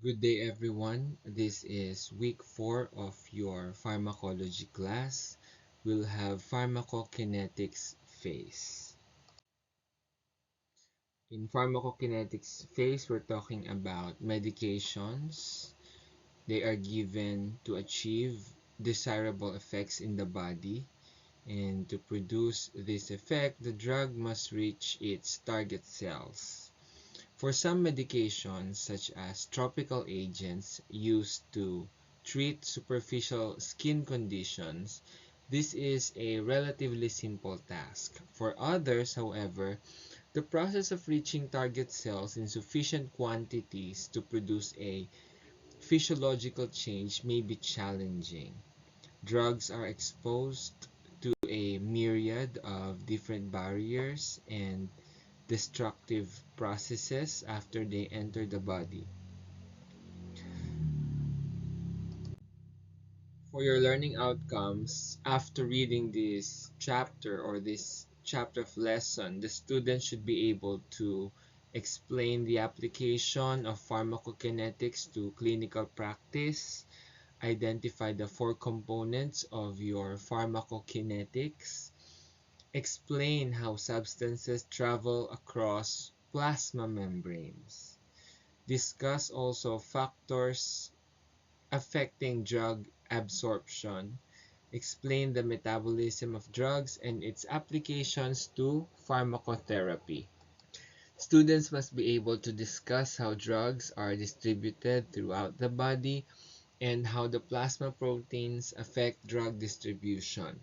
Good day, everyone. This is week 4 of your pharmacology class. We'll have pharmacokinetics phase. In pharmacokinetics phase, we're talking about medications. They are given to achieve desirable effects in the body. And to produce this effect, the drug must reach its target cells. For some medications, such as topical agents used to treat superficial skin conditions, this is a relatively simple task. For others, however, the process of reaching target cells in sufficient quantities to produce a physiological change may be challenging. Drugs are exposed to a myriad of different barriers and destructive processes after they enter the body. For your learning outcomes, after reading this chapter or this chapter of lesson, the student should be able to explain the application of pharmacokinetics to clinical practice, identify the four components of your pharmacokinetics, explain how substances travel across plasma membranes, discuss also factors affecting drug absorption, explain the metabolism of drugs and its applications to pharmacotherapy. Students must be able to discuss how drugs are distributed throughout the body and how the plasma proteins affect drug distribution.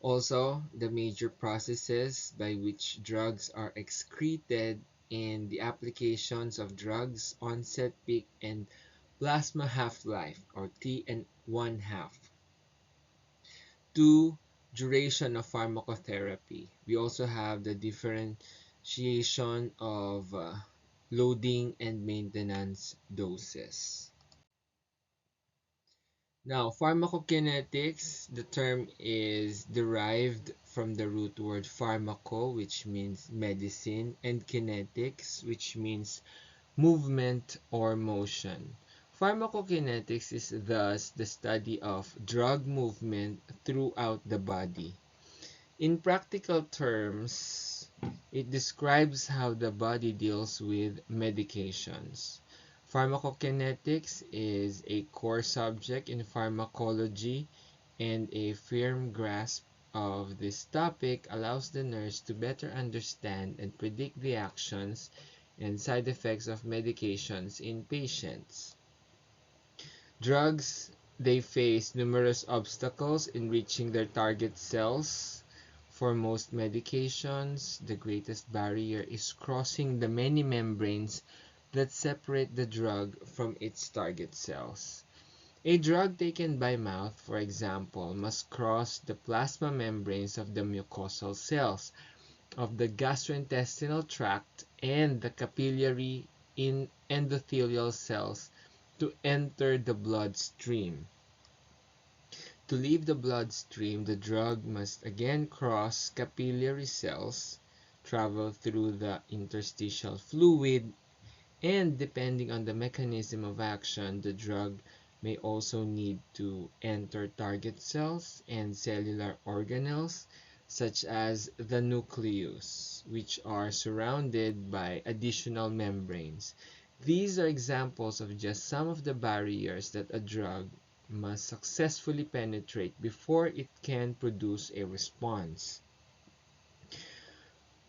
Also, the major processes by which drugs are excreted and the applications of drugs onset, peak, and plasma half-life or T and 1/2. 2. Duration of pharmacotherapy. We also have the differentiation of loading and maintenance doses. Now, pharmacokinetics, the term is derived from the root word pharmaco, which means medicine, and kinetics, which means movement or motion. Pharmacokinetics is thus the study of drug movement throughout the body. In practical terms, it describes how the body deals with medications. Pharmacokinetics is a core subject in pharmacology, and a firm grasp of this topic allows the nurse to better understand and predict the actions and side effects of medications in patients. Drugs, they face numerous obstacles in reaching their target cells. For most medications, the greatest barrier is crossing the many membranes that separate the drug from its target cells. A drug taken by mouth, for example, must cross the plasma membranes of the mucosal cells of the gastrointestinal tract and the capillary in endothelial cells to enter the bloodstream. To leave the bloodstream, the drug must again cross capillary cells, travel through the interstitial fluid, and depending on the mechanism of action, the drug may also need to enter target cells and cellular organelles, such as the nucleus, which are surrounded by additional membranes. These are examples of just some of the barriers that a drug must successfully penetrate before it can produce a response.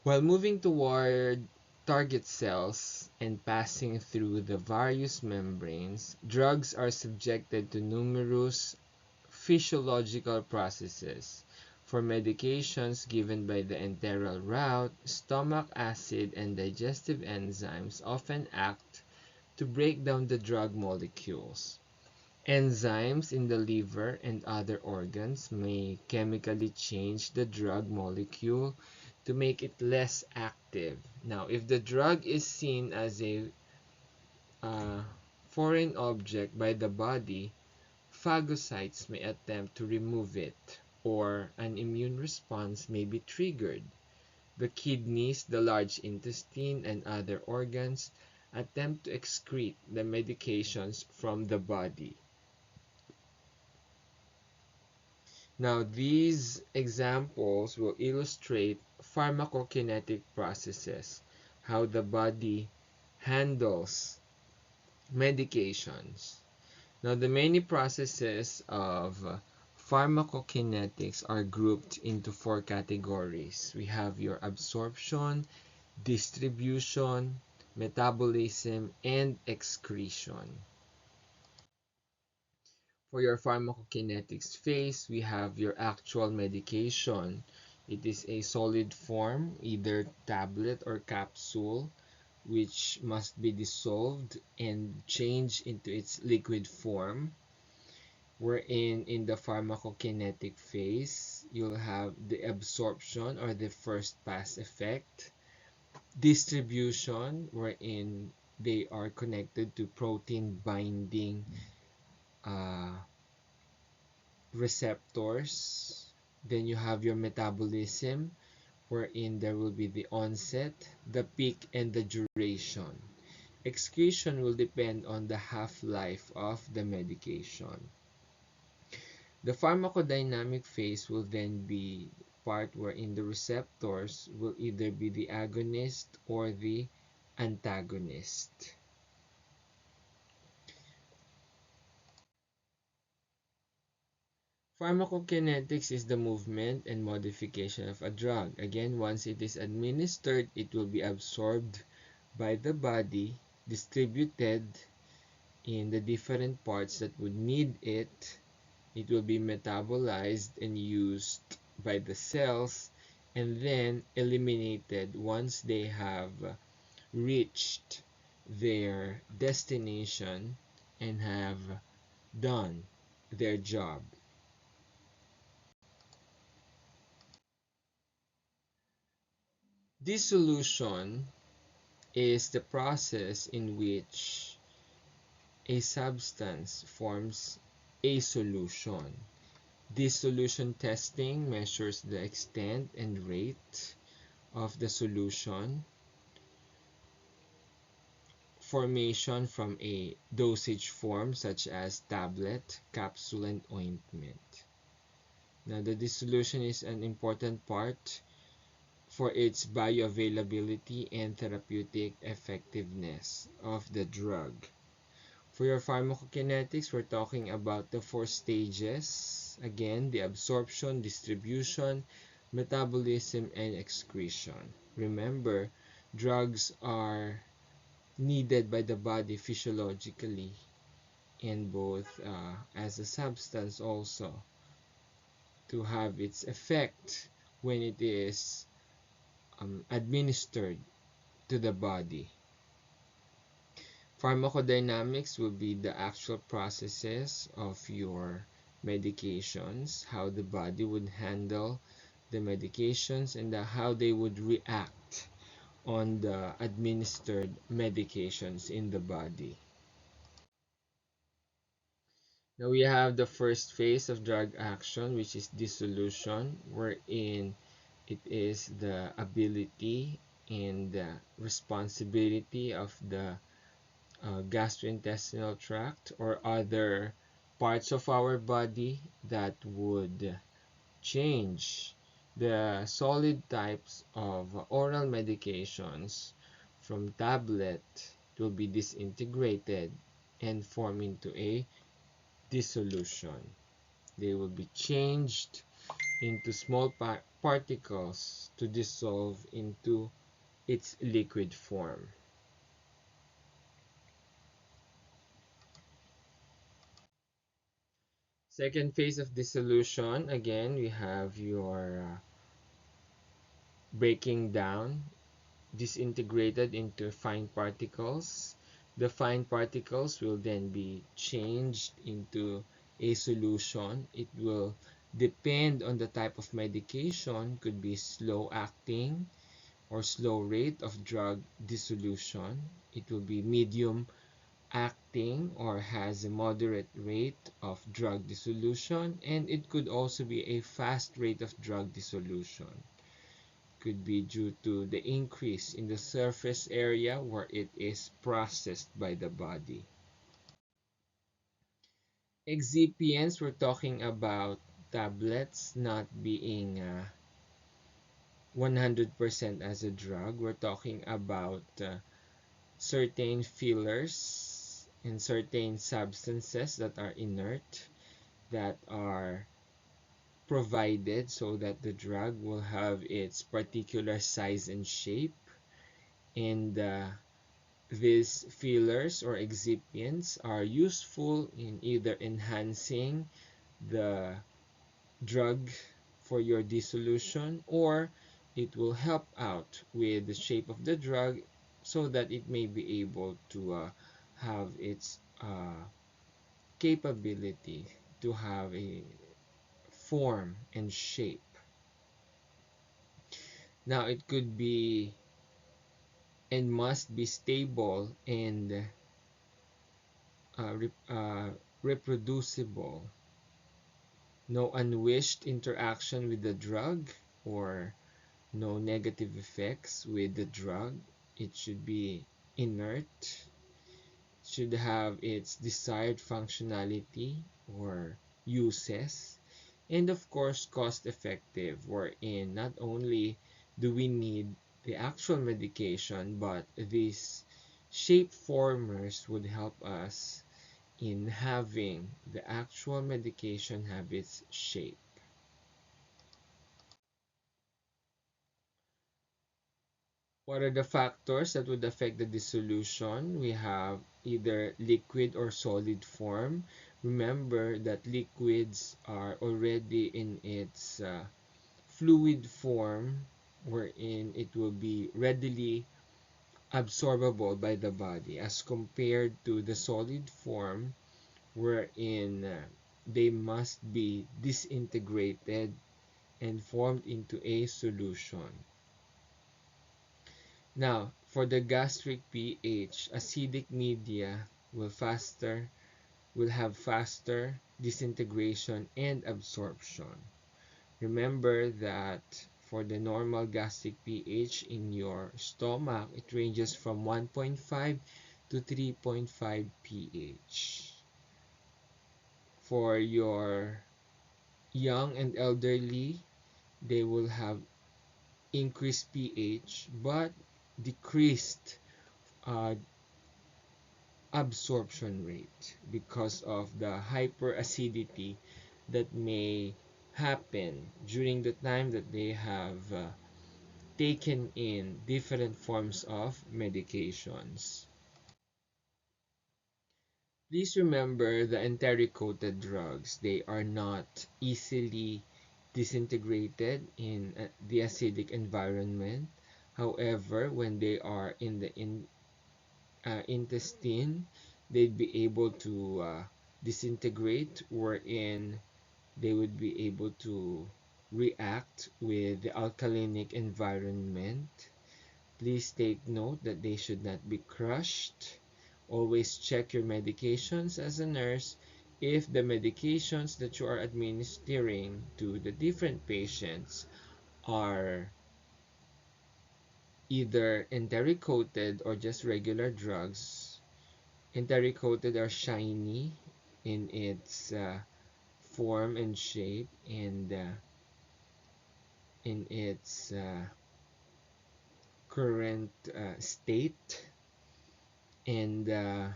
While moving toward target cells and passing through the various membranes, drugs are subjected to numerous physiological processes. For medications given by the enteral route, stomach acid and digestive enzymes often act to break down the drug molecules. Enzymes in the liver and other organs may chemically change the drug molecule to make it less active. Now, if the drug is seen as a uh, foreign object by the body, phagocytes may attempt to remove it, or an immune response may be triggered. The kidneys, the large intestine, and other organs attempt to excrete the medications from the body. Now, these examples will illustrate pharmacokinetic processes, how the body handles medications. Now, the many processes of pharmacokinetics are grouped into four categories. We have your absorption, distribution, metabolism, and excretion. For your pharmacokinetics phase, we have your actual medication. It is a solid form, either tablet or capsule, which must be dissolved and changed into its liquid form. Wherein in the pharmacokinetic phase, you'll have the absorption or the first pass effect, distribution, wherein they are connected to protein binding uh, receptors. Then you have your metabolism, wherein there will be the onset, the peak, and the duration. Excretion will depend on the half-life of the medication. The pharmacodynamic phase will then be part wherein the receptors will either be the agonist or the antagonist. Pharmacokinetics is the movement and modification of a drug. Again, once it is administered, it will be absorbed by the body, distributed in the different parts that would need it. It will be metabolized and used by the cells, and then eliminated once they have reached their destination and have done their job. Dissolution is the process in which a substance forms a solution. Dissolution testing measures the extent and rate of the solution formation from a dosage form such as tablet, capsule, and ointment. Now, the dissolution is an important part for its bioavailability and therapeutic effectiveness of the drug. For your pharmacokinetics, we're talking about the four stages. Again, the absorption, distribution, metabolism, and excretion. Remember, drugs are needed by the body physiologically and both as a substance also to have its effect when it is administered to the body. Pharmacodynamics will be the actual processes of your medications, how the body would handle the medications, and how they would react on the administered medications in the body. Now we have the first phase of drug action, which is dissolution, wherein it is the ability and the responsibility of the gastrointestinal tract or other parts of our body that would change the solid types of oral medications from tablet will be disintegrated and form into a dissolution. They will be changed into small particles to dissolve into its liquid form. Second phase of dissolution, again, we have your breaking down, disintegrated into fine particles. The fine particles will then be changed into a solution. It will depend on the type of medication, could be slow acting or slow rate of drug dissolution. It will be medium acting or has a moderate rate of drug dissolution, and it could also be a fast rate of drug dissolution. could be due to the increase in the surface area where it is processed by the body. Excipients, we're talking about tablets not being 100% as a drug. We're talking about certain fillers and certain substances that are inert that are provided so that the drug will have its particular size and shape. And these fillers or excipients are useful in either enhancing the drug for your dissolution, or it will help out with the shape of the drug so that it may be able to have its capability to have a form and shape. Now, it could be and must be stable and uh, re- uh, reproducible. No unwished interaction with the drug or no negative effects with the drug. It should be inert, should have its desired functionality or uses, and of course cost effective, wherein not only do we need the actual medication, but these shape formers would help us in having the actual medication have its shape. What are the factors that would affect the dissolution? We have either liquid or solid form. Remember that liquids are already in its fluid form, wherein it will be readily absorbable by the body, as compared to the solid form, wherein they must be disintegrated and formed into a solution. Now, for the gastric pH, acidic media will have faster disintegration and absorption. Remember that for the normal gastric pH in your stomach, it ranges from 1.5 to 3.5 pH. For your young and elderly, they will have increased pH but decreased uh, absorption rate because of the hyperacidity that may happen during the time that they have taken in different forms of medications. Please remember the enteric-coated drugs. They are not easily disintegrated in the acidic environment. However, when they are in the intestine, they'd be able to disintegrate, wherein they would be able to react with the alkalinic environment. Please take note that they should not be crushed. Always check your medications as a nurse if the medications that you are administering to the different patients are either enteric coated or just regular drugs. Enteric coated are shiny in its form and shape, and in its current state. And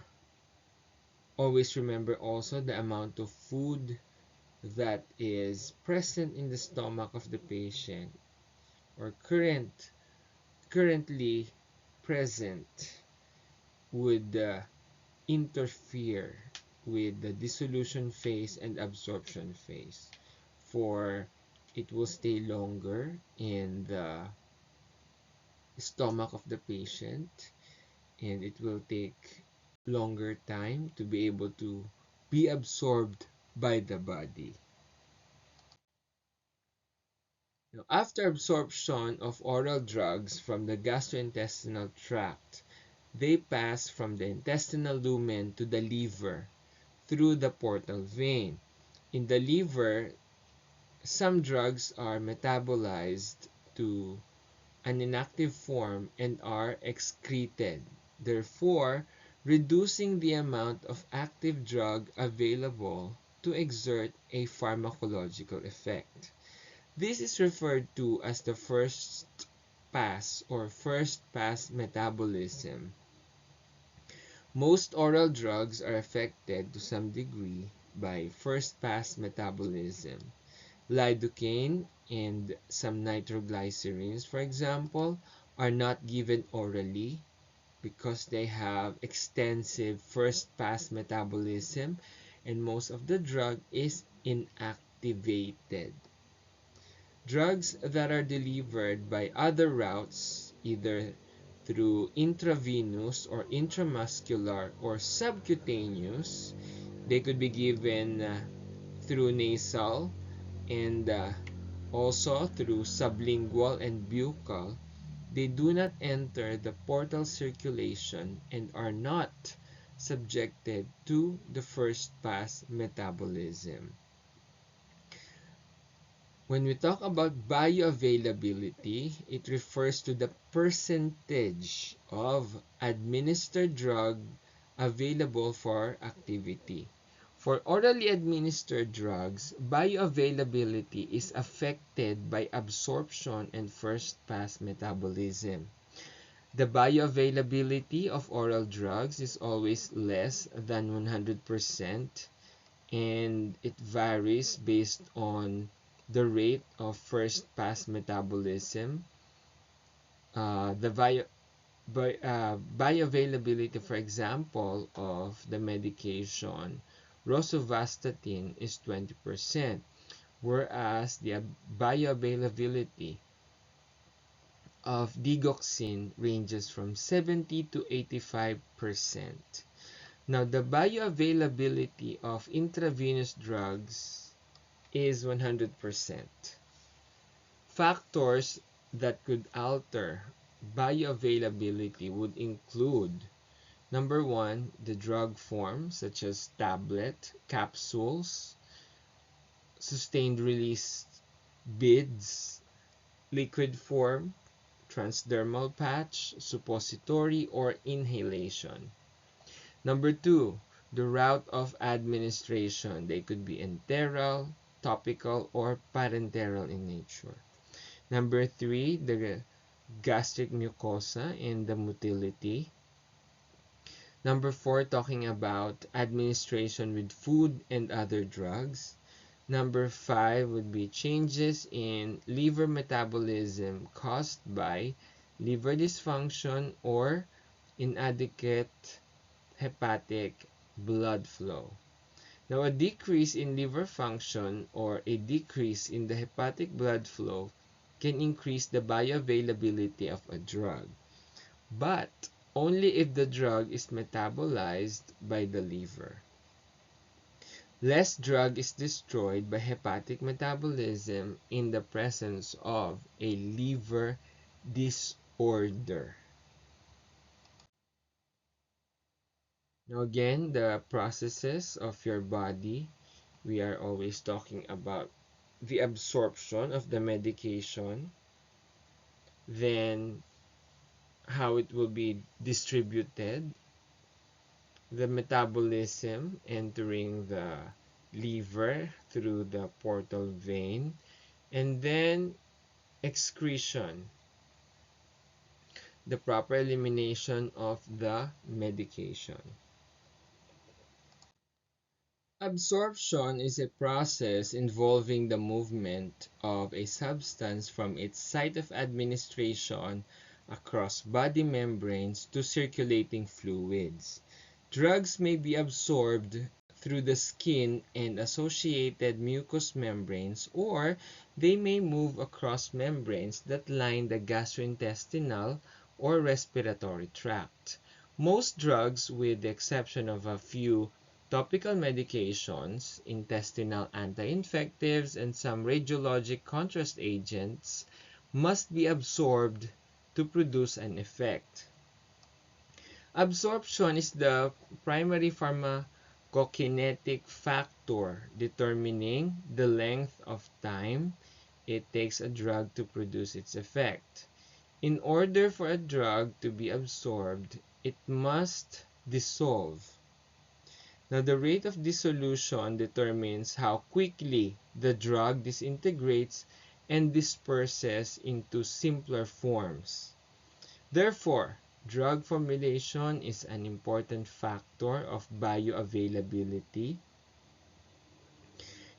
always remember also the amount of food that is present in the stomach of the patient or currently present would interfere with the dissolution phase and absorption phase, for it will stay longer in the stomach of the patient, and it will take longer time to be able to be absorbed by the body. Now, after absorption of oral drugs from the gastrointestinal tract, they pass from the intestinal lumen to the liver through the portal vein. In the liver, some drugs are metabolized to an inactive form and are excreted, therefore reducing the amount of active drug available to exert a pharmacological effect. This is referred to as the first pass or first pass metabolism. Most oral drugs are affected to some degree by first pass metabolism. Lidocaine and some nitroglycerins, for example, are not given orally because they have extensive first pass metabolism and most of the drug is inactivated. Drugs that are delivered by other routes, either through intravenous or intramuscular or subcutaneous, they could be given through nasal and also through sublingual and buccal. They do not enter the portal circulation and are not subjected to the first pass metabolism. When we talk about bioavailability, it refers to the percentage of administered drug available for activity. For orally administered drugs, bioavailability is affected by absorption and first pass metabolism. The bioavailability of oral drugs is always less than 100%, and it varies based on the rate of first pass metabolism. The bioavailability, for example, of the medication rosuvastatin is 20%, whereas the bioavailability of digoxin ranges from 70 to 85%. Now, the bioavailability of intravenous drugs is 100%. Factors that could alter bioavailability would include: number one, the drug form, such as tablet, capsules, sustained release beads, liquid form, transdermal patch, suppository, or inhalation. Number two, the route of administration. They could be enteral, topical, or parenteral in nature. Number three, the gastric mucosa and the motility. Number four, talking about administration with food and other drugs. Number five would be changes in liver metabolism caused by liver dysfunction or inadequate hepatic blood flow. Now, a decrease in liver function or a decrease in the hepatic blood flow can increase the bioavailability of a drug, but only if the drug is metabolized by the liver. Less drug is destroyed by hepatic metabolism in the presence of a liver disorder. Now again, the processes of your body, we are always talking about the absorption of the medication, then how it will be distributed, the metabolism entering the liver through the portal vein, and then excretion, the proper elimination of the medication. Absorption is a process involving the movement of a substance from its site of administration across body membranes to circulating fluids. Drugs may be absorbed through the skin and associated mucous membranes, or they may move across membranes that line the gastrointestinal or respiratory tract. Most drugs, with the exception of a few topical medications, intestinal anti-infectives, and some radiologic contrast agents, must be absorbed to produce an effect. Absorption is the primary pharmacokinetic factor determining the length of time it takes a drug to produce its effect. In order for a drug to be absorbed, it must dissolve. Now, the rate of dissolution determines how quickly the drug disintegrates and disperses into simpler forms. Therefore, drug formulation is an important factor of bioavailability.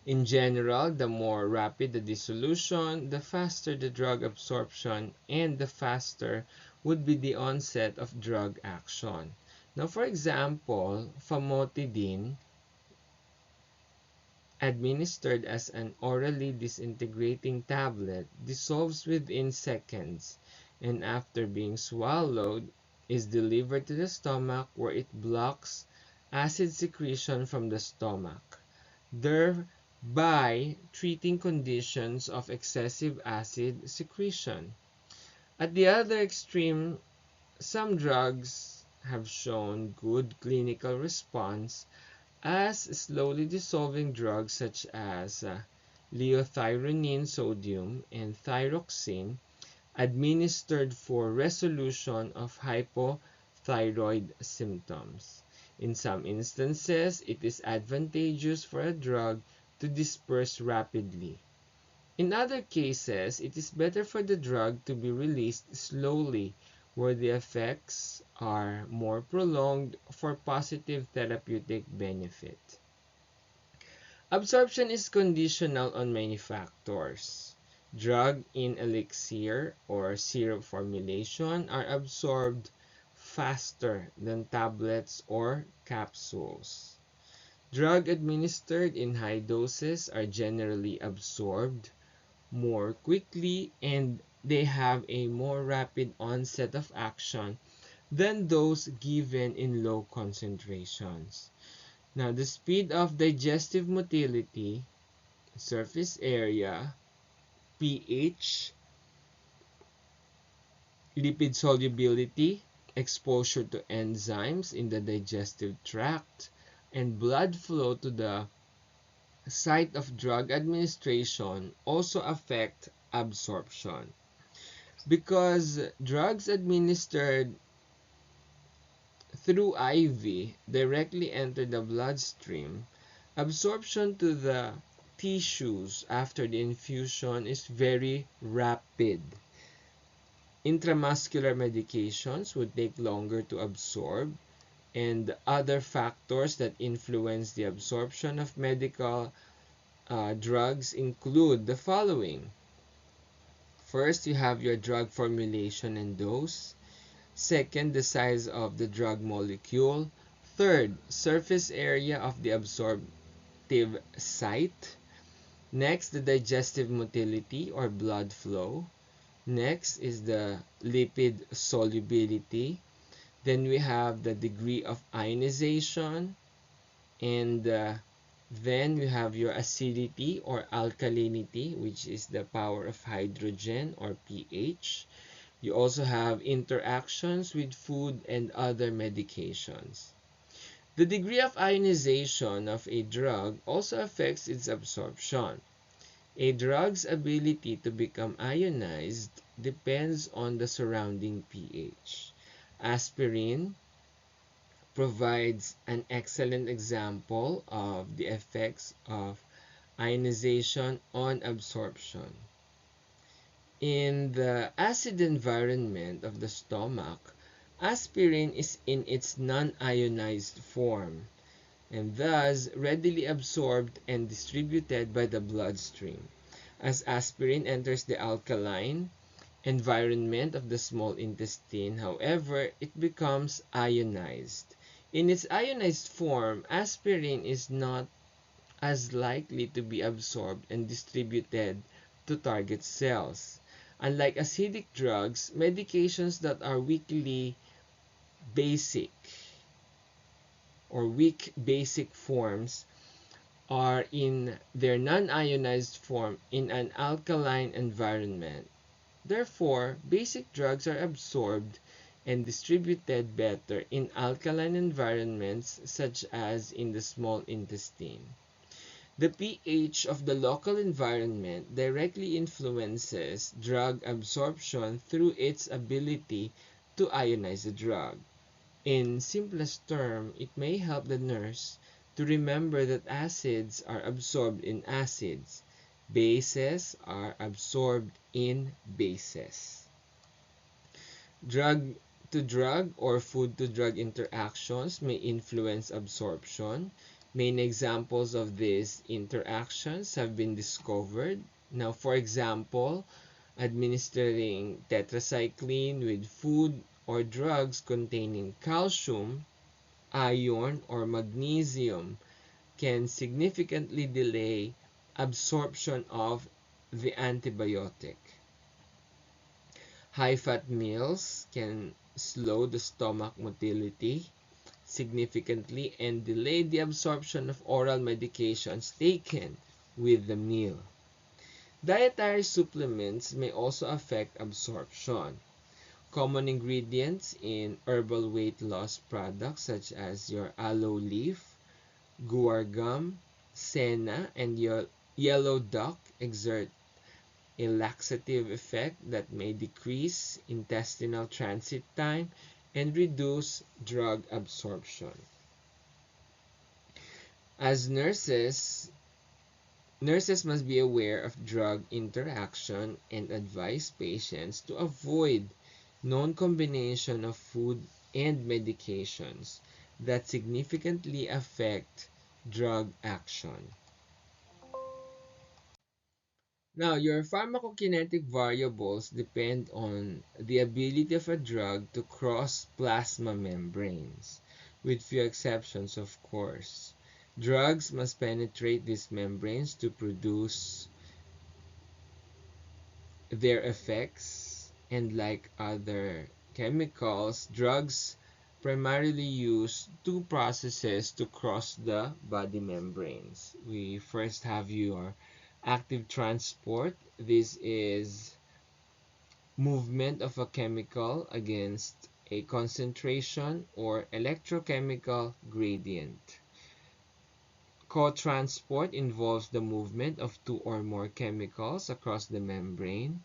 In general, the more rapid the dissolution, the faster the drug absorption, and the faster would be the onset of drug action. Now, for example, famotidine, administered as an orally disintegrating tablet, dissolves within seconds, and after being swallowed, is delivered to the stomach where it blocks acid secretion from the stomach, thereby treating conditions of excessive acid secretion. At the other extreme, some drugs have shown good clinical response as slowly dissolving drugs such as liothyronine sodium and thyroxine, administered for resolution of hypothyroid symptoms. In some instances, it is advantageous for a drug to disperse rapidly. In other cases, it is better for the drug to be released slowly, where the effects are more prolonged for positive therapeutic benefit. Absorption is conditional on many factors. Drug in elixir or syrup formulation are absorbed faster than tablets or capsules. Drug administered in high doses are generally absorbed more quickly and they have a more rapid onset of action than those given in low concentrations. Now, the speed of digestive motility, surface area, pH, lipid solubility, exposure to enzymes in the digestive tract, and blood flow to the site of drug administration also affect absorption. Because drugs administered through IV directly enter the bloodstream, absorption to the tissues after the infusion is very rapid. Intramuscular medications would take longer to absorb, and other factors that influence the absorption of medical drugs include the following. First, you have your drug formulation and dose. Second, the size of the drug molecule. Third, surface area of the absorptive site. Next, the digestive motility or blood flow. Next is the lipid solubility. Then we have the degree of ionization. And then we have your acidity or alkalinity, which is the power of hydrogen or pH. You also have interactions with food and other medications. The degree of ionization of a drug also affects its absorption. A drug's ability to become ionized depends on the surrounding pH. Aspirin provides an excellent example of the effects of ionization on absorption. In the acid environment of the stomach, aspirin is in its non-ionized form and thus readily absorbed and distributed by the bloodstream. As aspirin enters the alkaline environment of the small intestine, however, it becomes ionized. In its ionized form, aspirin is not as likely to be absorbed and distributed to target cells. Unlike acidic drugs, medications that are weakly basic or weak basic forms are in their non-ionized form in an alkaline environment. Therefore, basic drugs are absorbed and distributed better in alkaline environments such as in the small intestine. The pH of the local environment directly influences drug absorption through its ability to ionize the drug. In simplest term, it may help the nurse to remember that acids are absorbed in acids, bases are absorbed in bases. Drug to drug or food to drug interactions may influence absorption. Main examples of these interactions have been discovered. Now, for example, administering tetracycline with food or drugs containing calcium, iron, or magnesium can significantly delay absorption of the antibiotic. High-fat meals can slow the stomach motility significantly and delay the absorption of oral medications taken with the meal. Dietary supplements may also affect absorption. Common ingredients in herbal weight loss products such as your aloe leaf, guar gum, senna, and yellow duck exert a laxative effect that may decrease intestinal transit time and reduce drug absorption. As nurses must be aware of drug interaction and advise patients to avoid known combination of food and medications that significantly affect drug action. Now, your pharmacokinetic variables depend on the ability of a drug to cross plasma membranes, with few exceptions, of course. Drugs must penetrate these membranes to produce their effects, and like other chemicals, drugs primarily use two processes to cross the body membranes. We first have your active transport. This is movement of a chemical against a concentration or electrochemical gradient. Co-transport involves the movement of two or more chemicals across the membrane.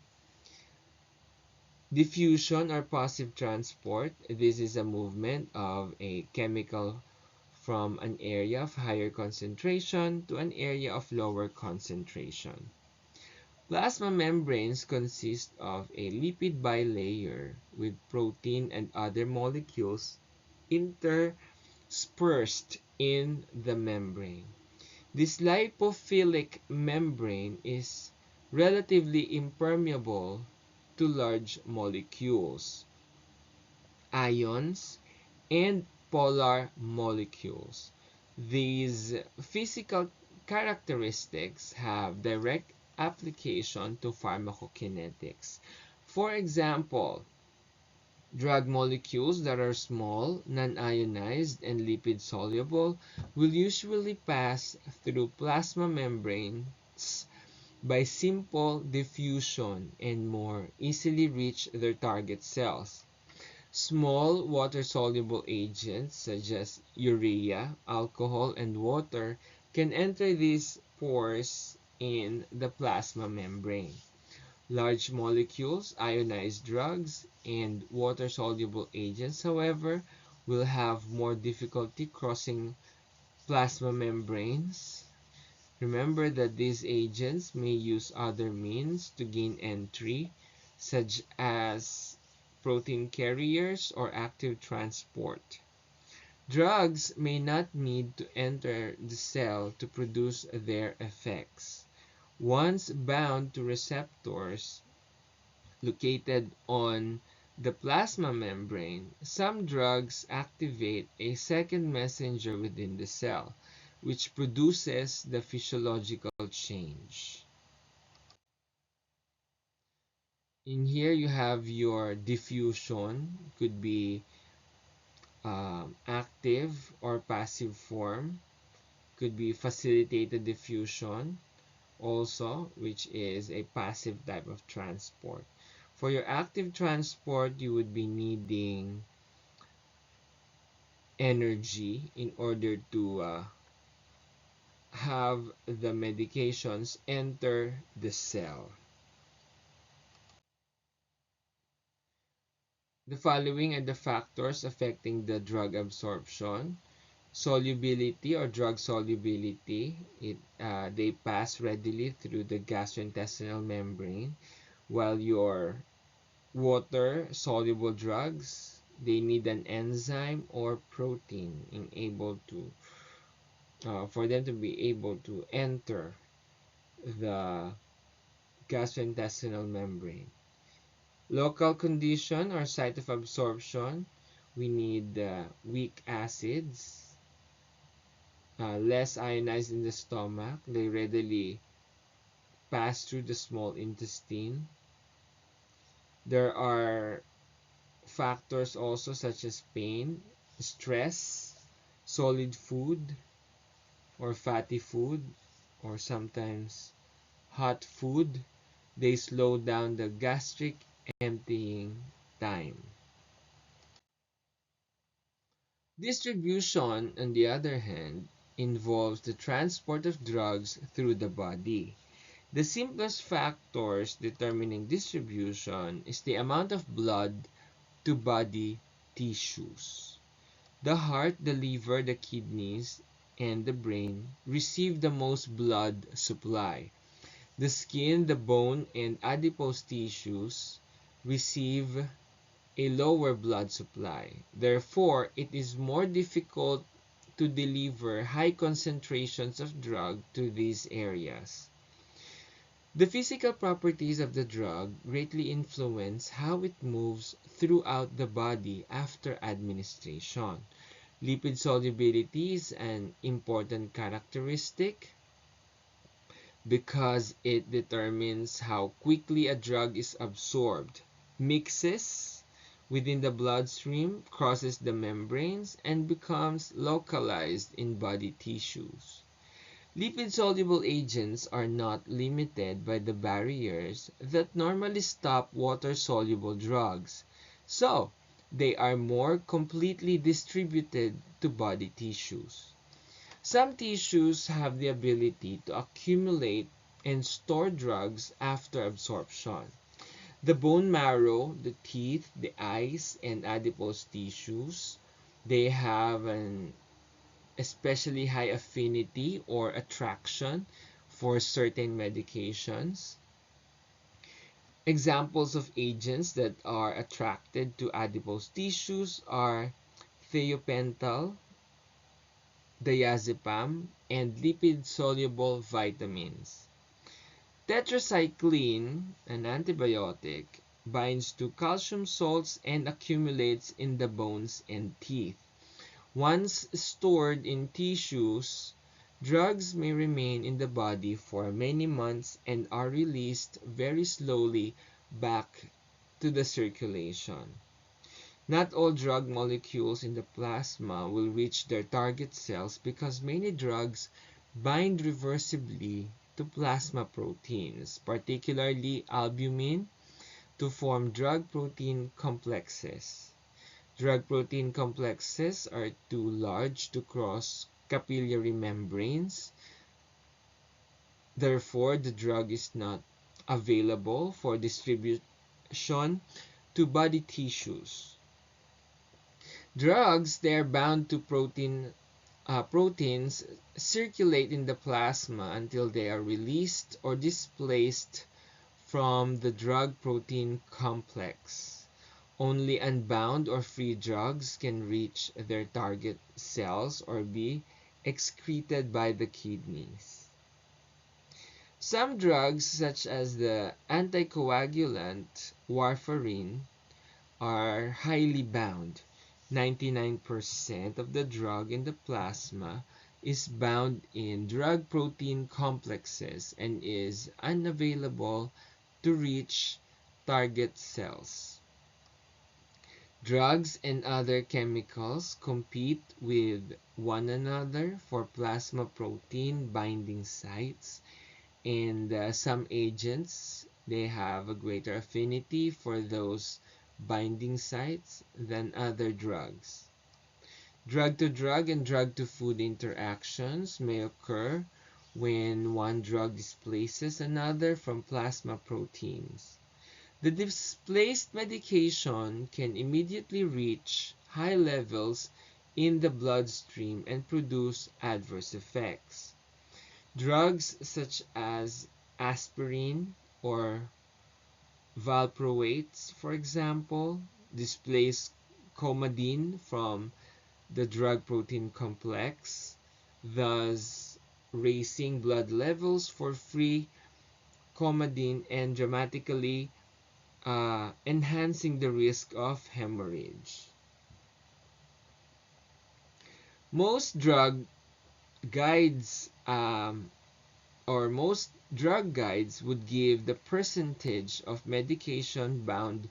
Diffusion or passive transport. This is a movement of a chemical from an area of higher concentration to an area of lower concentration. Plasma membranes consist of a lipid bilayer with protein and other molecules interspersed in the membrane. This lipophilic membrane is relatively impermeable to large molecules, ions, and polar molecules. These physical characteristics have direct application to pharmacokinetics. For example, drug molecules that are small, non-ionized, and lipid-soluble will usually pass through plasma membranes by simple diffusion and more easily reach their target cells. Small water-soluble agents such as urea, alcohol, and water can enter these pores in the plasma membrane. Large molecules, ionized drugs, and water-soluble agents, however, will have more difficulty crossing plasma membranes. Remember that these agents may use other means to gain entry, such as protein carriers or active transport. Drugs may not need to enter the cell to produce their effects. Once bound to receptors located on the plasma membrane, some drugs activate a second messenger within the cell, which produces the physiological change. In here, you have your diffusion, could be active or passive form, could be facilitated diffusion, also, which is a passive type of transport. For your active transport, you would be needing energy in order to have the medications enter the cell. The following are the factors affecting the drug absorption. Solubility or drug solubility. They pass readily through the gastrointestinal membrane, while your water soluble drugs, they need an enzyme or protein in able to for them to be able to enter the gastrointestinal membrane. Local condition or site of absorption, we need weak acids, less ionized in the stomach. They readily pass through the small intestine. There are factors also such as pain, stress, solid food or fatty food, or sometimes hot food. They slow down the gastric emptying time. Distribution, on the other hand, involves the transport of drugs through the body. The simplest factors determining distribution is the amount of blood to body tissues. The heart, the liver, the kidneys, and the brain receive the most blood supply. The skin, the bone, and adipose tissues receive a lower blood supply. Therefore, it is more difficult to deliver high concentrations of drug to these areas. The physical properties of the drug greatly influence how it moves throughout the body after administration. Lipid solubility is an important characteristic because it determines how quickly a drug is absorbed, mixes within the bloodstream, crosses the membranes, and becomes localized in body tissues. Lipid-soluble agents are not limited by the barriers that normally stop water-soluble drugs, so they are more completely distributed to body tissues. Some tissues have the ability to accumulate and store drugs after absorption. The bone marrow, the teeth, the eyes, and adipose tissues, they have an especially high affinity or attraction for certain medications. Examples of agents that are attracted to adipose tissues are thiopental, diazepam, and lipid-soluble vitamins. Tetracycline, an antibiotic, binds to calcium salts and accumulates in the bones and teeth. Once stored in tissues, drugs may remain in the body for many months and are released very slowly back to the circulation. Not all drug molecules in the plasma will reach their target cells because many drugs bind reversibly to plasma proteins, particularly albumin, to form drug-protein complexes. Drug-protein complexes are too large to cross capillary membranes. Therefore, the drug is not available for distribution to body tissues. Drugs, they are bound to proteins circulate in the plasma until they are released or displaced from the drug-protein complex. Only unbound or free drugs can reach their target cells or be excreted by the kidneys. Some drugs, such as the anticoagulant warfarin, are highly bound. 99% of the drug in the plasma is bound in drug-protein complexes and is unavailable to reach target cells. Drugs and other chemicals compete with one another for plasma protein binding sites, and some agents, they have a greater affinity for those binding sites than other drugs. Drug to drug and drug to food interactions may occur when one drug displaces another from plasma proteins. The displaced medication can immediately reach high levels in the bloodstream and produce adverse effects. Drugs such as aspirin or valproates, for example, displace coumadin from the drug protein complex, thus raising blood levels for free coumadin and dramatically enhancing the risk of hemorrhage. Most drug guides most drug guides would give the percentage of medication bound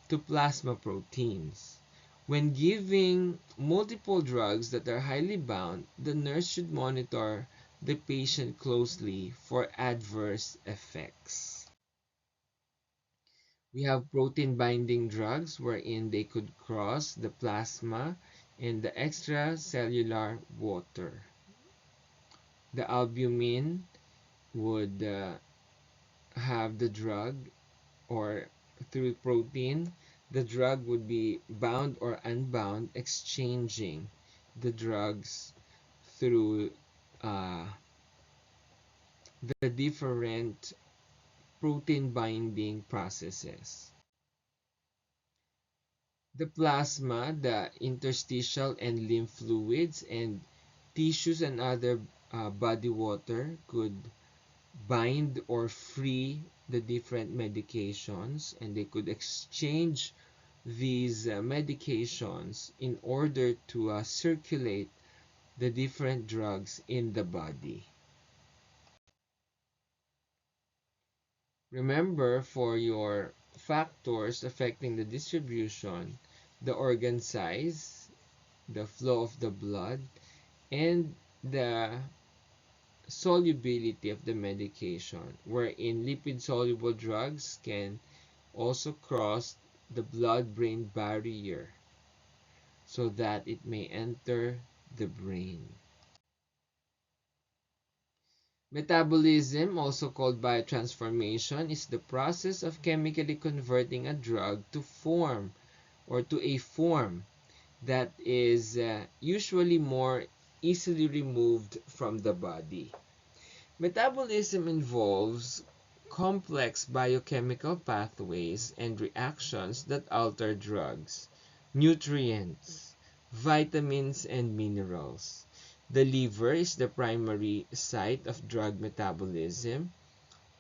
to plasma proteins. When giving multiple drugs that are highly bound, the nurse should monitor the patient closely for adverse effects. We have protein binding drugs wherein they could cross the plasma and the extracellular water. The albumin would have the drug, or through protein, the drug would be bound or unbound, exchanging the drugs through uh, the different protein binding processes. The plasma, the interstitial and lymph fluids, and tissues and other body water could bind or free the different medications, and they could exchange these medications in order to circulate the different drugs in the body. Remember, for your factors affecting the distribution, the organ size, the flow of the blood, and the solubility of the medication, wherein lipid-soluble drugs can also cross the blood-brain barrier so that it may enter the brain. Metabolism, also called biotransformation, is the process of chemically converting a drug to form or to a form that is usually more easily removed from the body. Metabolism involves complex biochemical pathways and reactions that alter drugs, nutrients, vitamins, and minerals. The liver is the primary site of drug metabolism,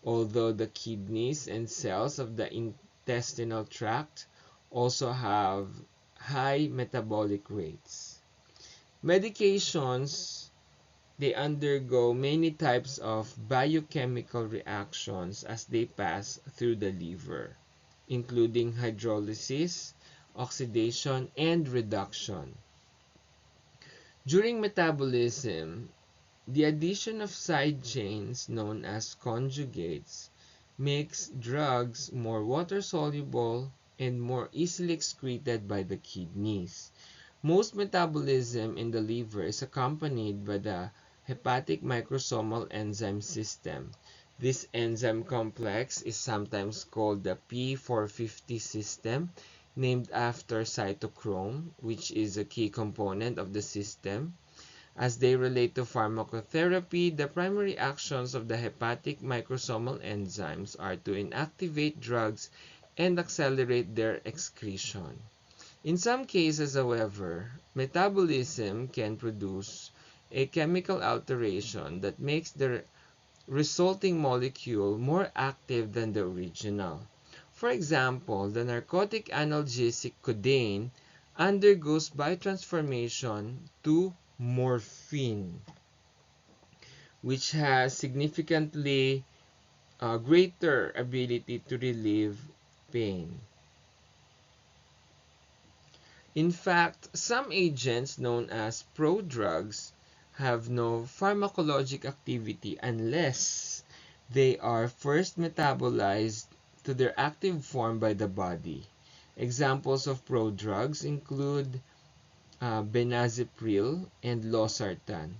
although the kidneys and cells of the intestinal tract also have high metabolic rates. Medications, they undergo many types of biochemical reactions as they pass through the liver, including hydrolysis, oxidation, and reduction. During metabolism, the addition of side chains known as conjugates makes drugs more water-soluble and more easily excreted by the kidneys. Most metabolism in the liver is accompanied by the hepatic microsomal enzyme system. This enzyme complex is sometimes called the P450 system, named after cytochrome, which is a key component of the system. As they relate to pharmacotherapy, the primary actions of the hepatic microsomal enzymes are to inactivate drugs and accelerate their excretion. In some cases, however, metabolism can produce a chemical alteration that makes the resulting molecule more active than the original. For example, the narcotic analgesic codeine undergoes biotransformation to morphine, which has significantly greater ability to relieve pain. In fact, some agents known as prodrugs have no pharmacologic activity unless they are first metabolized to their active form by the body. Examples of prodrugs include benazepril and losartan.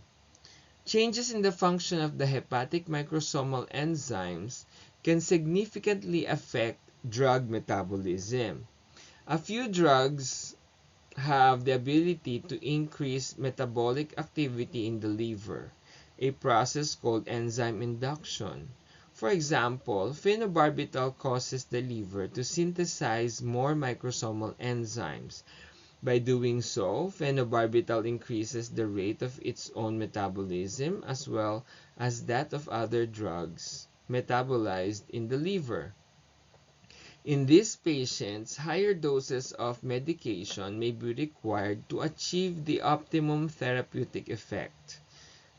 Changes in the function of the hepatic microsomal enzymes can significantly affect drug metabolism. A few drugs have the ability to increase metabolic activity in the liver, a process called enzyme induction. For example, phenobarbital causes the liver to synthesize more microsomal enzymes. By doing so, phenobarbital increases the rate of its own metabolism as well as that of other drugs metabolized in the liver. In these patients, higher doses of medication may be required to achieve the optimum therapeutic effect.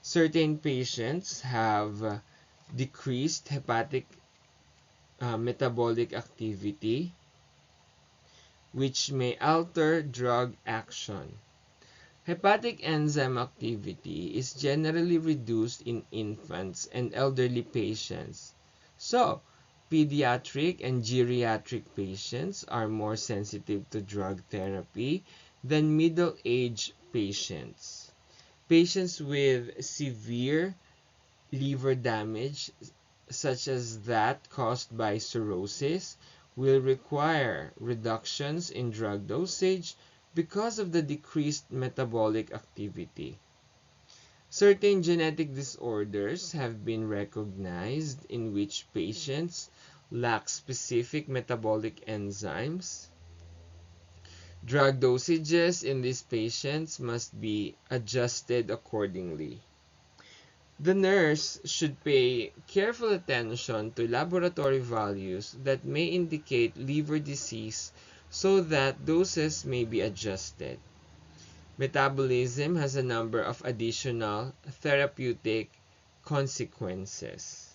Certain patients have decreased hepatic metabolic activity, which may alter drug action. Hepatic enzyme activity is generally reduced in infants and elderly patients. So, pediatric and geriatric patients are more sensitive to drug therapy than middle-aged patients. Patients with severe liver damage, such as that caused by cirrhosis, will require reductions in drug dosage because of the decreased metabolic activity. Certain genetic disorders have been recognized in which patients lack specific metabolic enzymes. Drug dosages in these patients must be adjusted accordingly. The nurse should pay careful attention to laboratory values that may indicate liver disease so that doses may be adjusted. Metabolism has a number of additional therapeutic consequences.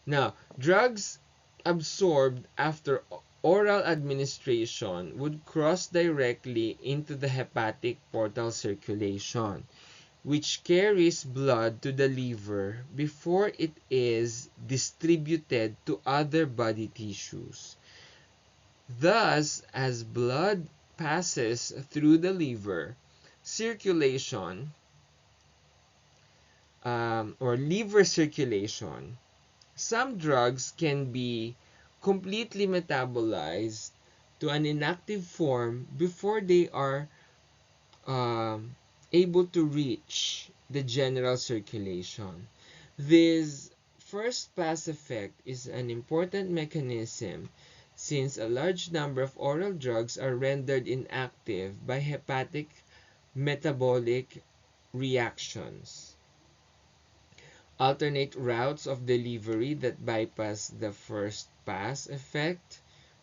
Now, drugs absorbed after oral administration would cross directly into the hepatic portal circulation, which carries blood to the liver before it is distributed to other body tissues. Thus, as blood passes through the liver, circulation or liver circulation, some drugs can be completely metabolized to an inactive form before they are um, able to reach the general circulation. This first pass effect is an important mechanism since a large number of oral drugs are rendered inactive by hepatic metabolic reactions. Alternate routes of delivery that bypass the first pass effect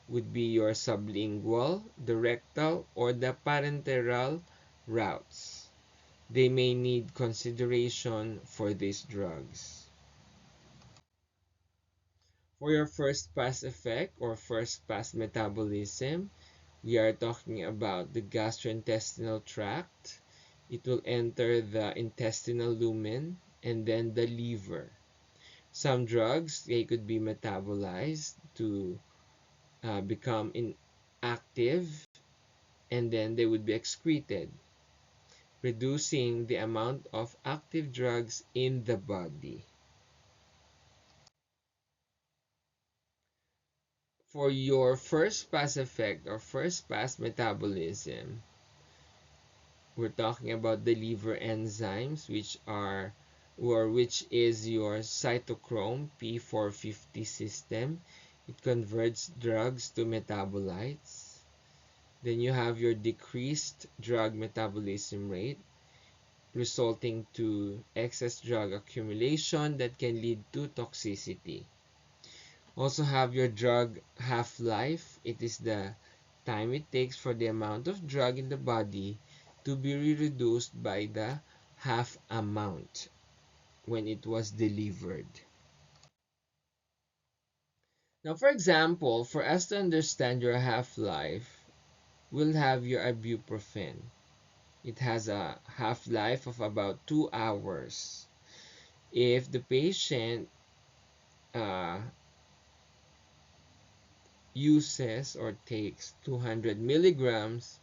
would be your sublingual, the rectal, or the parenteral routes. They may need consideration for these drugs. For your first pass effect or first pass metabolism, we are talking about the gastrointestinal tract. It will enter the intestinal lumen and then the liver. Some drugs, they could be metabolized to become inactive and then they would be excreted, reducing the amount of active drugs in the body. For your first pass effect or first pass metabolism, we're talking about the liver enzymes which is your cytochrome P450 system. It converts drugs to metabolites. Then you have your decreased drug metabolism rate resulting to excess drug accumulation that can lead to toxicity. Also have your drug half-life. It is the time it takes for the amount of drug in the body to be reduced by the half amount when it was delivered. Now, for example, for us to understand your half-life, we'll have your ibuprofen. It has a half-life of about 2 hours. If the patient uh, uses or takes 200 milligrams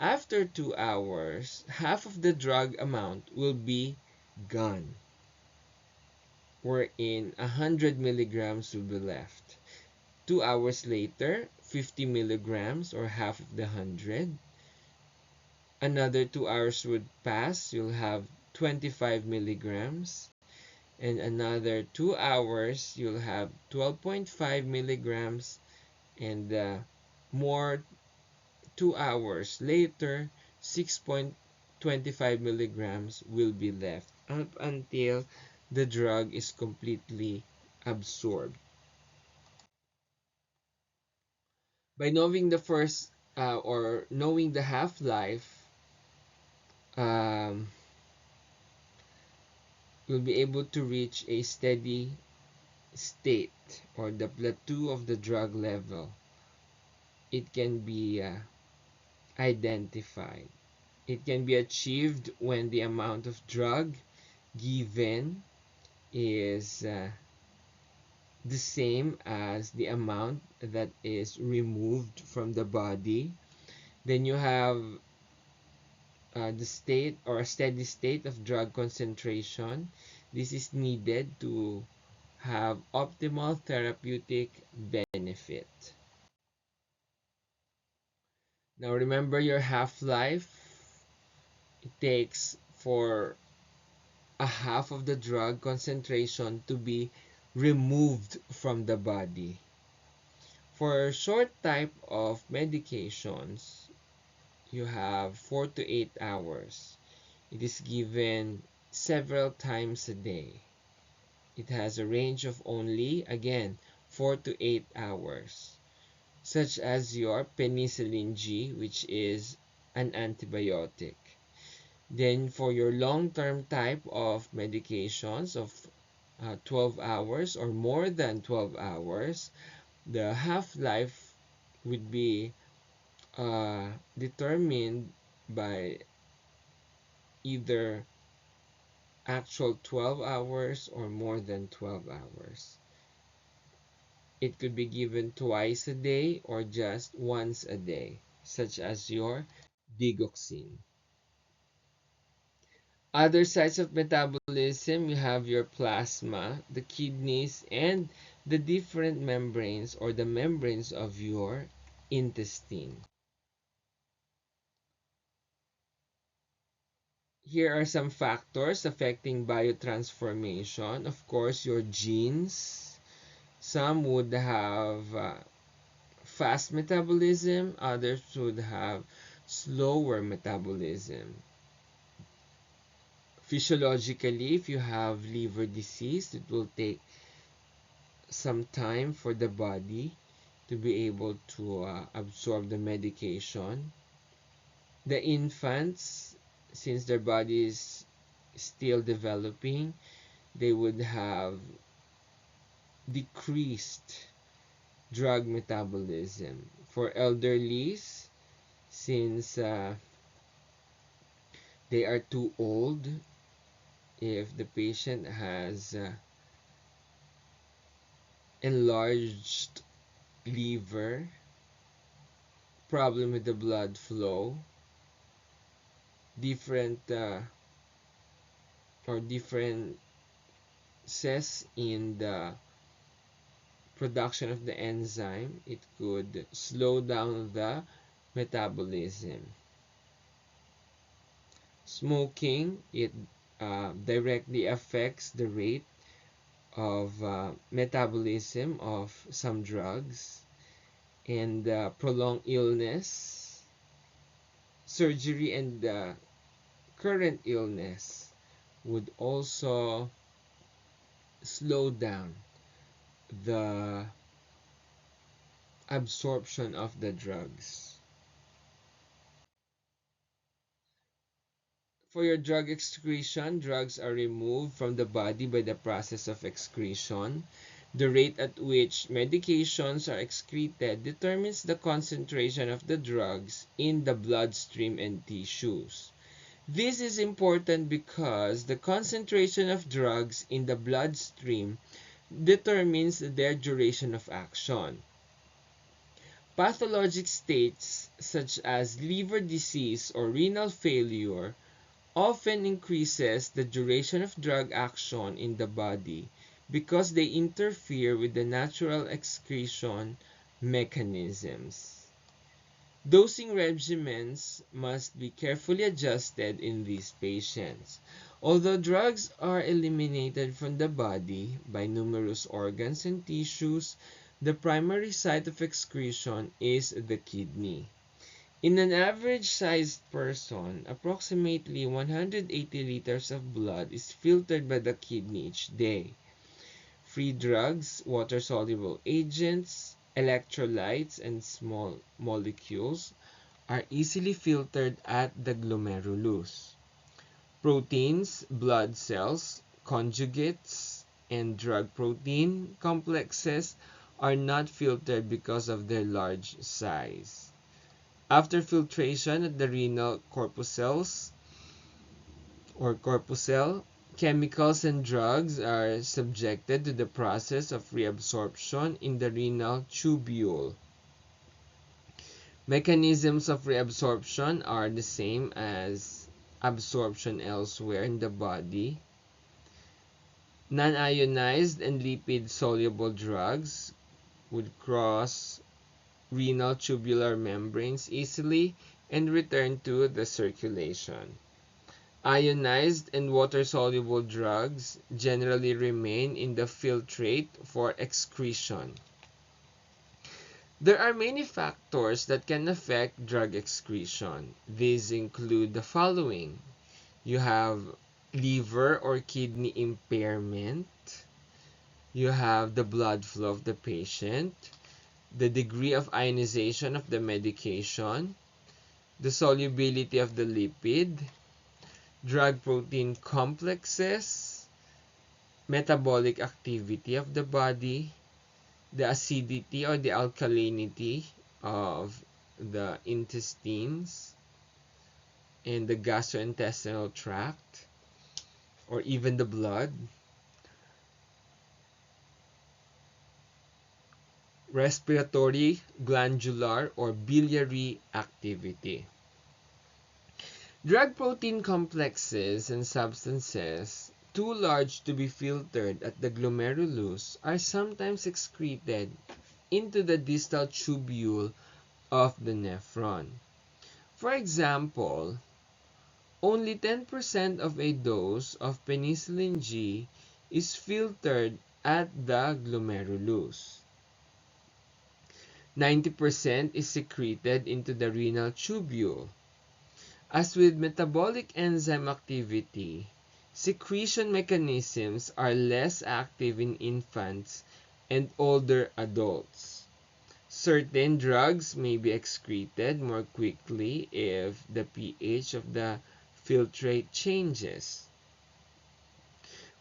After 2 hours, half of the drug amount will be gone, wherein 100 milligrams will be left. 2 hours later, 50 milligrams or half of the 100. Another 2 hours would pass, you'll have 25 milligrams. And another 2 hours, you'll have 12.5 milligrams. And more 2 hours later, 6.25 milligrams will be left up until the drug is completely absorbed. By knowing the first or knowing the half-life, um, you'll be able to reach a steady state or the plateau of the drug level. It can be identified. It can be achieved when the amount of drug given is the same as the amount that is removed from the body. Then you have the state or a steady state of drug concentration. This is needed to have optimal therapeutic benefit. Now remember your half-life. It takes for a half of the drug concentration to be removed from the body. For short type of medications, you have 4 to 8 hours. It is given several times a day. It has a range of only, again, 4 to 8 hours, such as your penicillin G, which is an antibiotic. Then for your long-term type of medications of 12 hours or more than 12 hours, the half-life would be determined by either actual 12 hours or more than 12 hours. It could be given twice a day or just once a day, such as your digoxin. Other sites of metabolism, you have your plasma, the kidneys, and the different membranes or the membranes of your intestine. Here are some factors affecting biotransformation. Of course, your genes. Some would have fast metabolism, others would have slower metabolism. Physiologically, if you have liver disease, it will take some time for the body to be able to absorb the medication. The infants, since their body is still developing, they would have decreased drug metabolism. For elderlies, since they are too old, if the patient has enlarged liver, problem with the blood flow, different or differences in the production of the enzyme, it could slow down the metabolism. Smoking, it directly affects the rate of metabolism of some drugs. And prolonged illness, surgery, and current illness would also slow down the absorption of the drugs. For your drug excretion, drugs are removed from the body by the process of excretion. The rate at which medications are excreted determines the concentration of the drugs in the bloodstream and tissues. This is important because the concentration of drugs in the bloodstream determines their duration of action. Pathologic states such as liver disease or renal failure often increases the duration of drug action in the body because they interfere with the natural excretion mechanisms. Dosing regimens must be carefully adjusted in these patients. Although drugs are eliminated from the body by numerous organs and tissues, the primary site of excretion is the kidney. In an average-sized person, approximately 180 liters of blood is filtered by the kidney each day. Free drugs, water-soluble agents, electrolytes, and small molecules are easily filtered at the glomerulus. Proteins, blood cells, conjugates, and drug protein complexes are not filtered because of their large size. After filtration at the renal corpuscles or corpuscle, chemicals and drugs are subjected to the process of reabsorption in the renal tubule. Mechanisms of reabsorption are the same as absorption elsewhere in the body. Non-ionized and lipid-soluble drugs would cross renal tubular membranes easily and return to the circulation. Ionized and water-soluble drugs generally remain in the filtrate for excretion. There are many factors that can affect drug excretion. These include the following. You have liver or kidney impairment. You have the blood flow of the patient, the degree of ionization of the medication, the solubility of the lipid, drug protein complexes, metabolic activity of the body, the acidity or the alkalinity of the intestines and the gastrointestinal tract, or even the blood, respiratory, glandular, or biliary activity. Drug protein complexes and substances too large to be filtered at the glomerulus are sometimes excreted into the distal tubule of the nephron. For example, only 10% of a dose of penicillin G is filtered at the glomerulus. 90% is secreted into the renal tubule. As with metabolic enzyme activity, secretion mechanisms are less active in infants and older adults. Certain drugs may be excreted more quickly if the pH of the filtrate changes.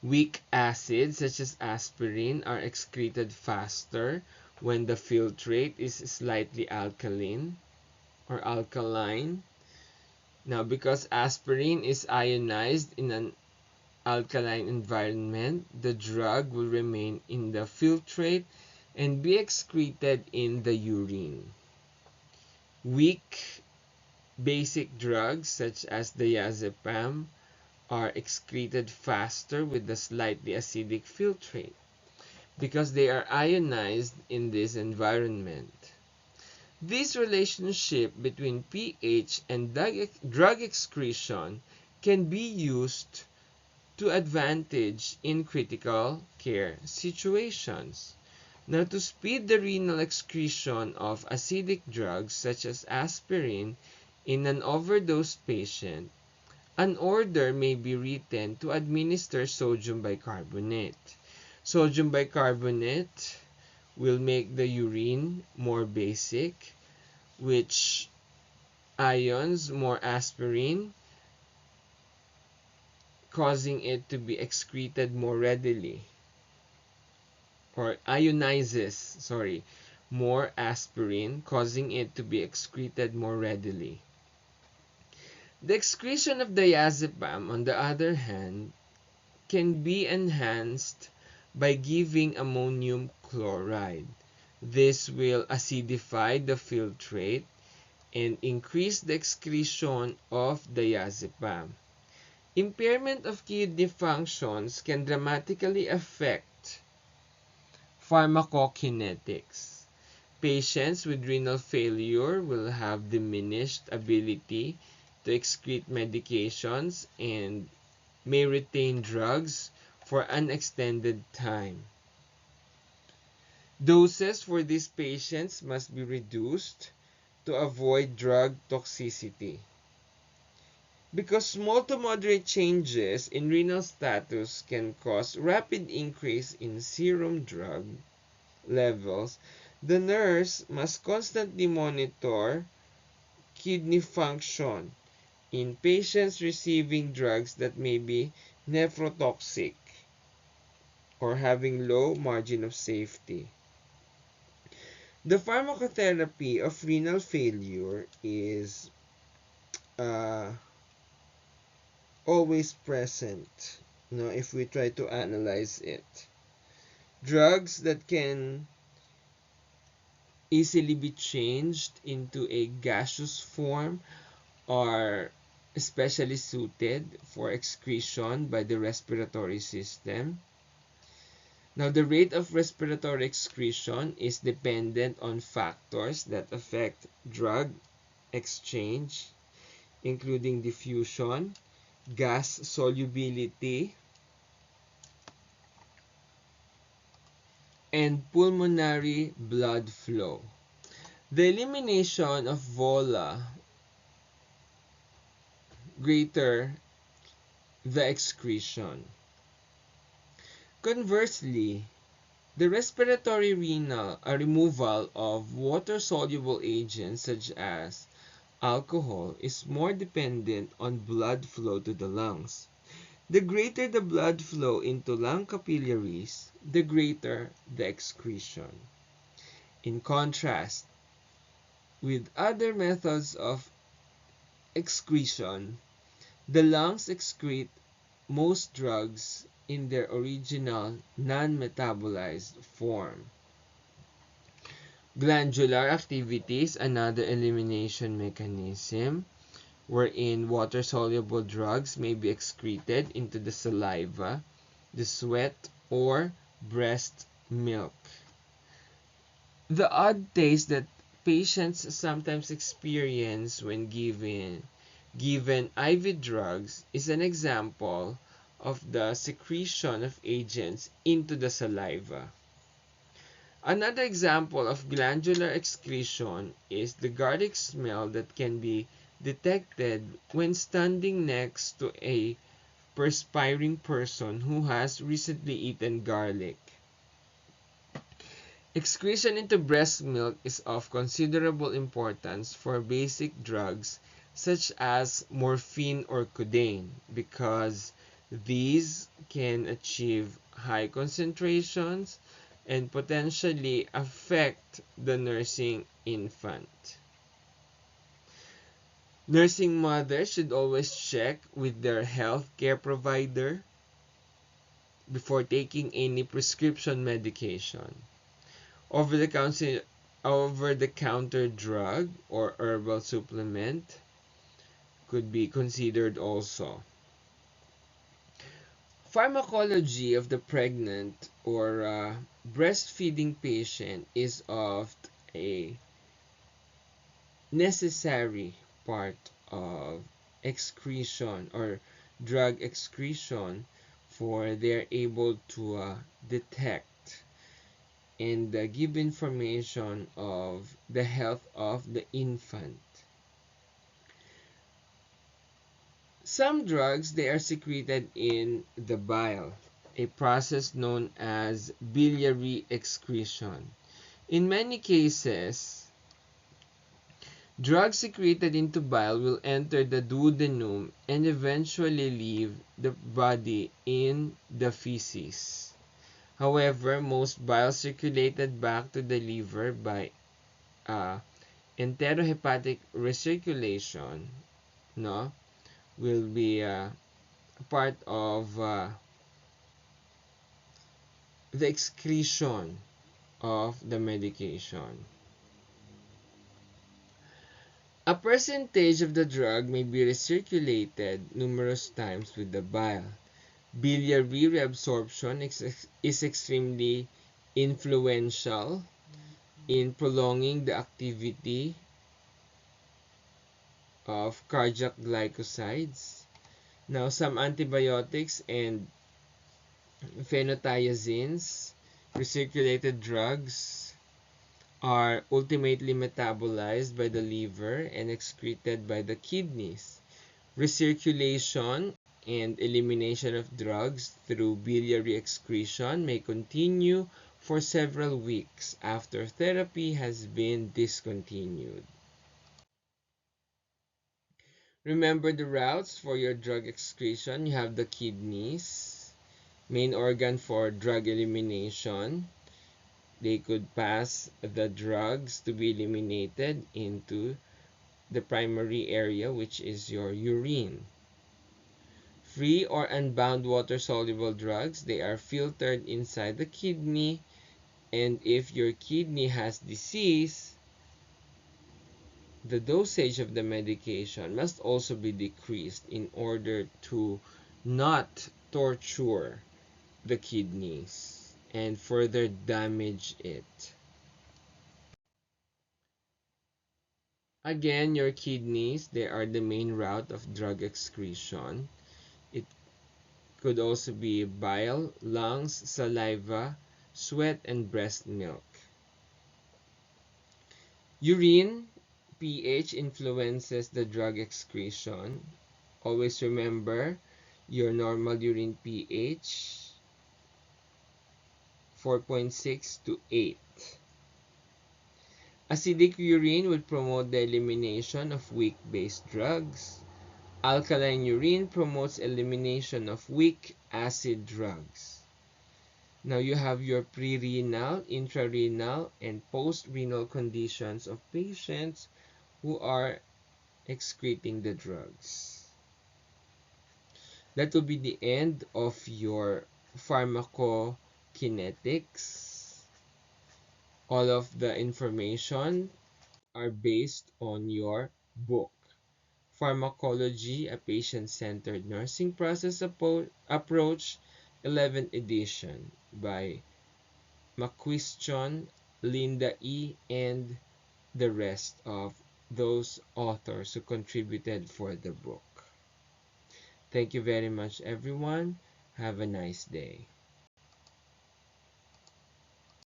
Weak acids such as aspirin are excreted faster when the filtrate is slightly alkaline or alkaline. Now, because aspirin is ionized in an alkaline environment, the drug will remain in the filtrate and be excreted in the urine. Weak basic drugs such as diazepam are excreted faster with the slightly acidic filtrate because they are ionized in this environment. This relationship between pH and drug excretion can be used to advantage in critical care situations. Now, to speed the renal excretion of acidic drugs such as aspirin in an overdose patient, an order may be written to administer sodium bicarbonate. Sodium bicarbonate will make the urine more basic, which ions more aspirin, causing it to be excreted more readily, or ionizes, more aspirin, causing it to be excreted more readily. The excretion of diazepam, on the other hand, can be enhanced by giving ammonium chloride. This will acidify the filtrate and increase the excretion of diazepam. Impairment of kidney functions can dramatically affect pharmacokinetics. Patients with renal failure will have diminished ability to excrete medications and may retain drugs for an extended time. Doses for these patients must be reduced to avoid drug toxicity. Because small to moderate changes in renal status can cause rapid increase in serum drug levels, the nurse must constantly monitor kidney function in patients receiving drugs that may be nephrotoxic or having low margin of safety. The pharmacotherapy of renal failure is uh, always present, if we try to analyze it. Drugs that can easily be changed into a gaseous form are especially suited for excretion by the respiratory system. Now, the rate of respiratory excretion is dependent on factors that affect drug exchange, including diffusion, gas solubility, and pulmonary blood flow. The elimination of VOLA greater the excretion. Conversely, the respiratory renal removal of water-soluble agents such as alcohol is more dependent on blood flow to the lungs. The greater the blood flow into lung capillaries, the greater the excretion. In contrast, with other methods of excretion, the lungs excrete most drugs in their original non-metabolized form. Glandular activity is another elimination mechanism wherein water-soluble drugs may be excreted into the saliva, the sweat, or breast milk. The odd taste that patients sometimes experience when given IV drugs is an example of the secretion of agents into the saliva. Another example of glandular excretion is the garlic smell that can be detected when standing next to a perspiring person who has recently eaten garlic. Excretion into breast milk is of considerable importance for basic drugs such as morphine or codeine because these can achieve high concentrations and potentially affect the nursing infant. Nursing mothers should always check with their health care provider before taking any prescription medication. Over-the-counter drug or herbal supplement could be considered also. Pharmacology of the pregnant or breastfeeding patient is of a necessary part of excretion or drug excretion for they're able to detect and give information of the health of the infant. Some drugs, they are secreted in the bile, a process known as biliary excretion. In many cases, drugs secreted into bile will enter the duodenum and eventually leave the body in the feces. However, most bile circulated back to the liver by enterohepatic recirculation, no, will be part of the excretion of the medication. A percentage of the drug may be recirculated numerous times with the bile. Biliary reabsorption is extremely influential in prolonging the activity of cardiac glycosides. Now, some antibiotics and phenothiazines, recirculated drugs, are ultimately metabolized by the liver and excreted by the kidneys. Recirculation and elimination of drugs through biliary excretion may continue for several weeks after therapy has been discontinued. Remember the routes for your drug excretion. You have the kidneys, main organ for drug elimination. They could pass the drugs to be eliminated into the primary area, which is your urine. Free or unbound water-soluble drugs, they are filtered inside the kidney, and if your kidney has disease, the dosage of the medication must also be decreased in order to not torture the kidneys and further damage it. Again, your kidneys, they are the main route of drug excretion. It could also be bile, lungs, saliva, sweat, and breast milk. Urine pH influences the drug excretion. Always remember your normal urine pH 4.6 to 8. Acidic urine would promote the elimination of weak base drugs. Alkaline urine promotes elimination of weak acid drugs. Now you have your pre-renal, intrarenal, and post-renal conditions of patients who are excreting the drugs. That will be the end of your pharmacokinetics. All of the information are based on your book, Pharmacology, a Patient-Centered Nursing Process Approach, 11th edition by McQuistion, Linda E., and the rest of those authors who contributed for the book. Thank you very much, everyone. Have a nice day.